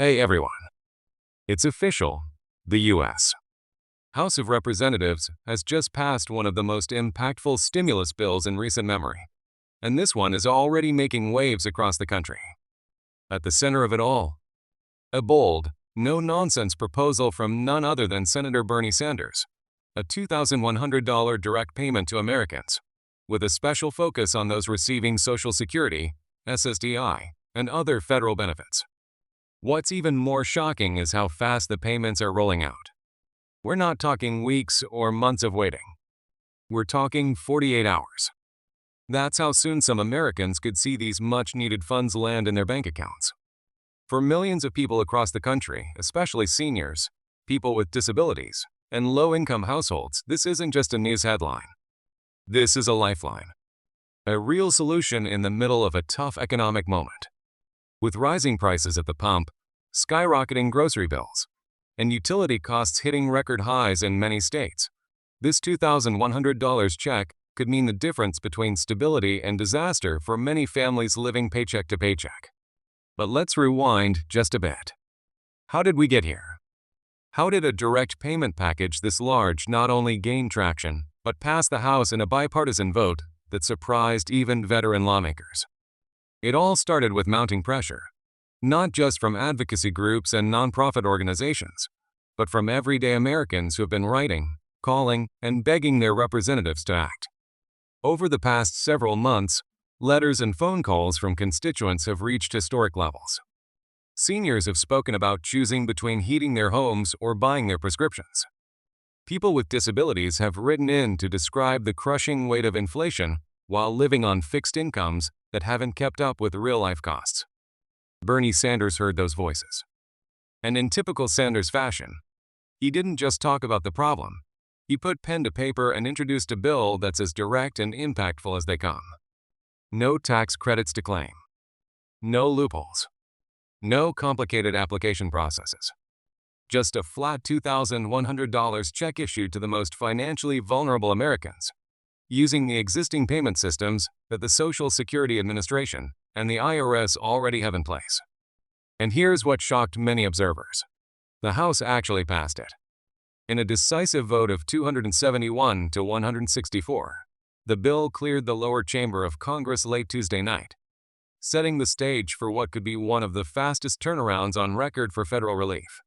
Hey everyone. It's official. The U.S. House of Representatives has just passed one of the most impactful stimulus bills in recent memory, and this one is already making waves across the country. At the center of it all, a bold, no-nonsense proposal from none other than Senator Bernie Sanders, a $2,100 direct payment to Americans, with a special focus on those receiving Social Security, SSDI, and other federal benefits. What's even more shocking is how fast the payments are rolling out. We're not talking weeks or months of waiting. We're talking 48 hours. That's how soon some Americans could see these much-needed funds land in their bank accounts. For millions of people across the country, especially seniors, people with disabilities, and low-income households, this isn't just a news headline. This is a lifeline. A real solution in the middle of a tough economic moment. With rising prices at the pump, skyrocketing grocery bills, and utility costs hitting record highs in many states, this $2,100 check could mean the difference between stability and disaster for many families living paycheck to paycheck. But let's rewind just a bit. How did we get here? How did a direct payment package this large not only gain traction, but pass the House in a bipartisan vote that surprised even veteran lawmakers? It all started with mounting pressure, not just from advocacy groups and nonprofit organizations, but from everyday Americans who have been writing, calling, and begging their representatives to act. Over the past several months, letters and phone calls from constituents have reached historic levels. Seniors have spoken about choosing between heating their homes or buying their prescriptions. People with disabilities have written in to describe the crushing weight of inflation while living on fixed incomes that haven't kept up with real-life costs. Bernie Sanders heard those voices. And in typical Sanders fashion, he didn't just talk about the problem. He put pen to paper and introduced a bill that's as direct and impactful as they come. No tax credits to claim. No loopholes. No complicated application processes. Just a flat $2,100 check issued to the most financially vulnerable Americans, using the existing payment systems that the Social Security Administration and the IRS already have in place. And here's what shocked many observers. The House actually passed it. In a decisive vote of 271 to 164, the bill cleared the lower chamber of Congress late Tuesday night, setting the stage for what could be one of the fastest turnarounds on record for federal relief.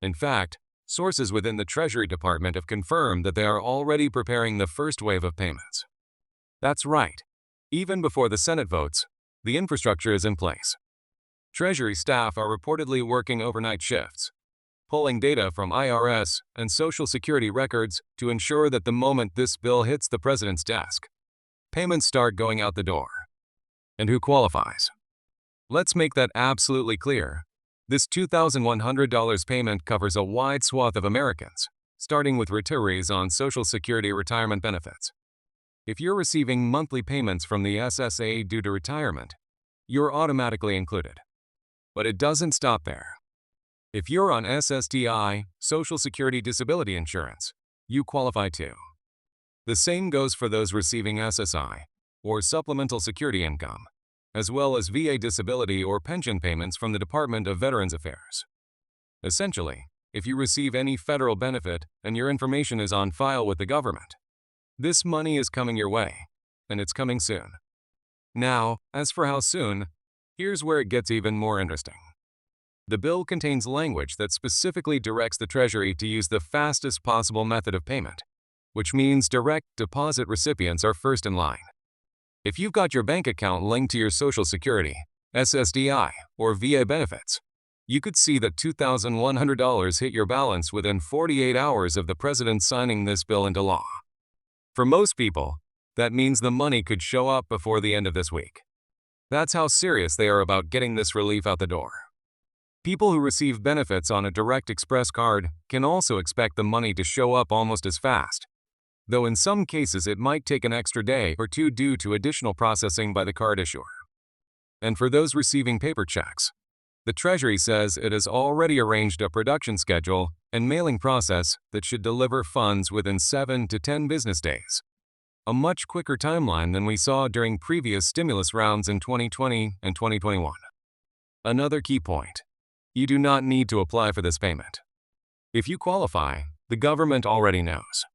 In fact, sources within the Treasury Department have confirmed that they are already preparing the first wave of payments. That's right. Even before the Senate votes, the infrastructure is in place. Treasury staff are reportedly working overnight shifts, pulling data from IRS and Social Security records to ensure that the moment this bill hits the president's desk, payments start going out the door. And who qualifies? Let's make that absolutely clear. This $2,100 payment covers a wide swath of Americans, starting with retirees on Social Security retirement benefits. If you're receiving monthly payments from the SSA due to retirement, you're automatically included. But it doesn't stop there. If you're on SSDI, Social Security Disability Insurance, you qualify too. The same goes for those receiving SSI, or Supplemental Security Income, as well as VA disability or pension payments from the Department of Veterans Affairs. Essentially, if you receive any federal benefit and your information is on file with the government, this money is coming your way, and it's coming soon. Now, as for how soon, here's where it gets even more interesting. The bill contains language that specifically directs the Treasury to use the fastest possible method of payment, which means direct deposit recipients are first in line. If you've got your bank account linked to your Social Security, SSDI, or VA benefits, you could see that $2,100 hit your balance within 48 hours of the president signing this bill into law. For most people, that means the money could show up before the end of this week. That's how serious they are about getting this relief out the door. People who receive benefits on a Direct Express card can also expect the money to show up almost as fast, though in some cases it might take an extra day or two due to additional processing by the card issuer. And for those receiving paper checks, the Treasury says it has already arranged a production schedule and mailing process that should deliver funds within 7 to 10 business days, a much quicker timeline than we saw during previous stimulus rounds in 2020 and 2021. Another key point: You do not need to apply for this payment. If you qualify, the government already knows.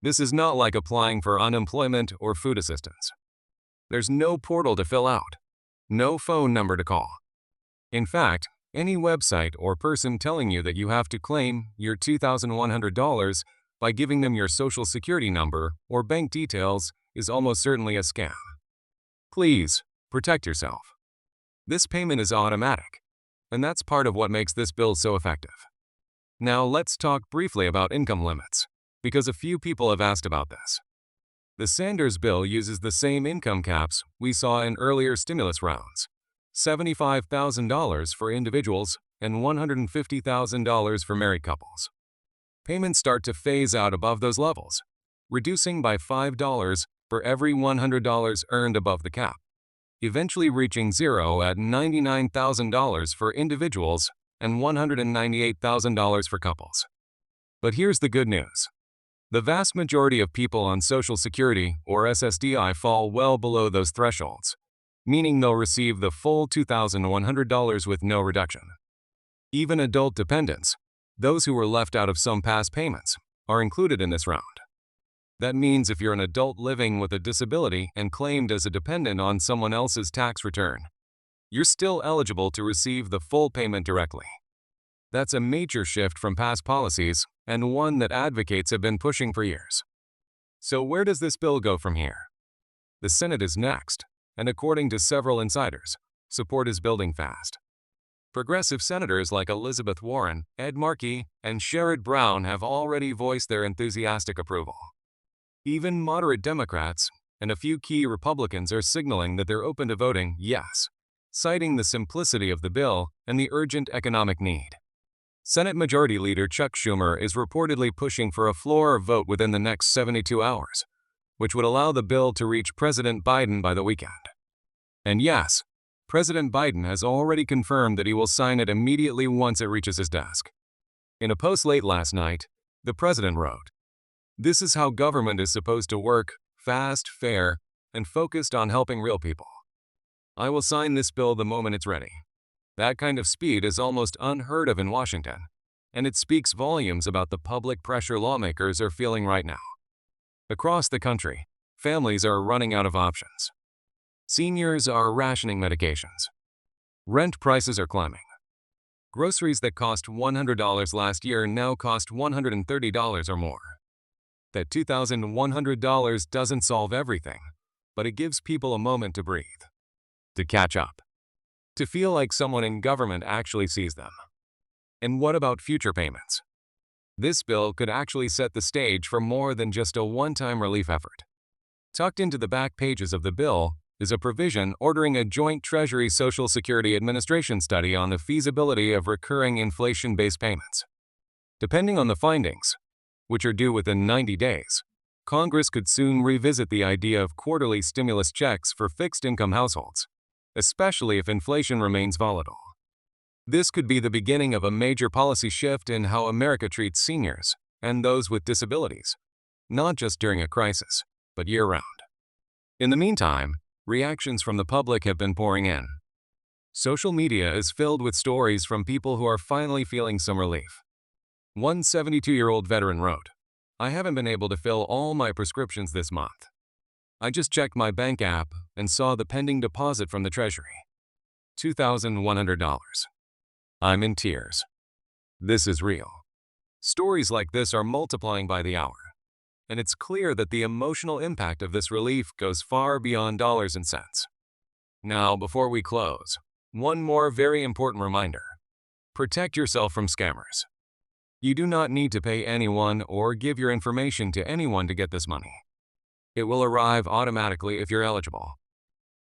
This is not like applying for unemployment or food assistance. There's no portal to fill out, no phone number to call. In fact, any website or person telling you that you have to claim your $2,100 by giving them your social security number or bank details is almost certainly a scam. Please, protect yourself. This payment is automatic, and that's part of what makes this bill so effective. Now let's talk briefly about income limits, because a few people have asked about this. The Sanders bill uses the same income caps we saw in earlier stimulus rounds, $75,000 for individuals and $150,000 for married couples. Payments start to phase out above those levels, reducing by $5 for every $100 earned above the cap, eventually reaching zero at $99,000 for individuals and $198,000 for couples. But here's the good news. The vast majority of people on Social Security or SSDI fall well below those thresholds, meaning they'll receive the full $2,100 with no reduction. Even adult dependents, those who were left out of some past payments, are included in this round. That means if you're an adult living with a disability and claimed as a dependent on someone else's tax return, you're still eligible to receive the full payment directly. That's a major shift from past policies and one that advocates have been pushing for years. So where does this bill go from here? The Senate is next, and according to several insiders, support is building fast. Progressive senators like Elizabeth Warren, Ed Markey, and Sherrod Brown have already voiced their enthusiastic approval. Even moderate Democrats and a few key Republicans are signaling that they're open to voting yes, citing the simplicity of the bill and the urgent economic need. Senate Majority Leader Chuck Schumer is reportedly pushing for a floor vote within the next 72 hours, which would allow the bill to reach President Biden by the weekend. And yes, President Biden has already confirmed that he will sign it immediately once it reaches his desk. In a post late last night, the president wrote, "This is how government is supposed to work, fast, fair, and focused on helping real people. I will sign this bill the moment it's ready." That kind of speed is almost unheard of in Washington, and it speaks volumes about the public pressure lawmakers are feeling right now. Across the country, families are running out of options. Seniors are rationing medications. Rent prices are climbing. Groceries that cost $100 last year now cost $130 or more. That $2,100 doesn't solve everything, but it gives people a moment to breathe, to catch up, to feel like someone in government actually sees them. And what about future payments? This bill could actually set the stage for more than just a one-time relief effort. Tucked into the back pages of the bill is a provision ordering a joint Treasury Social Security Administration study on the feasibility of recurring inflation-based payments. Depending on the findings, which are due within 90 days, Congress could soon revisit the idea of quarterly stimulus checks for fixed-income households, especially if inflation remains volatile. This could be the beginning of a major policy shift in how America treats seniors and those with disabilities, not just during a crisis, but year-round. In the meantime, reactions from the public have been pouring in. Social media is filled with stories from people who are finally feeling some relief. One 72-year-old veteran wrote, "I haven't been able to fill all my prescriptions this month. I just checked my bank app and saw the pending deposit from the Treasury. $2,100. I'm in tears. This is real." Stories like this are multiplying by the hour, and it's clear that the emotional impact of this relief goes far beyond dollars and cents. Now, before we close, one more very important reminder. Protect yourself from scammers. You do not need to pay anyone or give your information to anyone to get this money. It will arrive automatically if you're eligible.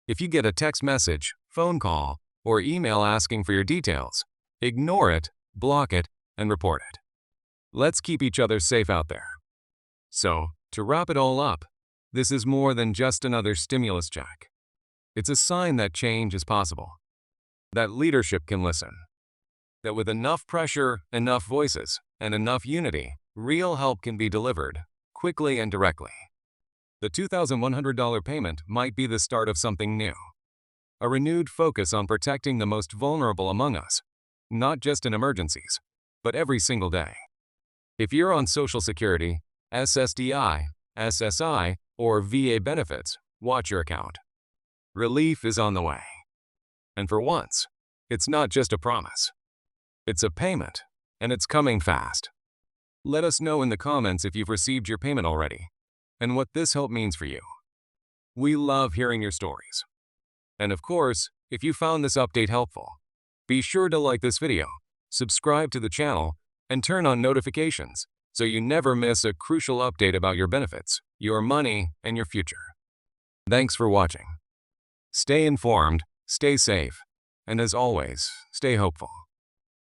If you get a text message, phone call, or email asking for your details, ignore it, block it, and report it. Let's keep each other safe out there. So, to wrap it all up, this is more than just another stimulus check. It's a sign that change is possible, that leadership can listen, that with enough pressure, enough voices, and enough unity, real help can be delivered, quickly and directly. The $2,100 payment might be the start of something new. A renewed focus on protecting the most vulnerable among us, not just in emergencies, but every single day. If you're on Social Security, SSDI, SSI, or VA benefits, watch your account. Relief is on the way. And for once, it's not just a promise. It's a payment, and it's coming fast. Let us know in the comments if you've received your payment already, and what this help means for you. We love hearing your stories. And of course, if you found this update helpful, be sure to like this video, subscribe to the channel, and turn on notifications so you never miss a crucial update about your benefits, your money, and your future. Thanks for watching. Stay informed, stay safe, and as always, stay hopeful.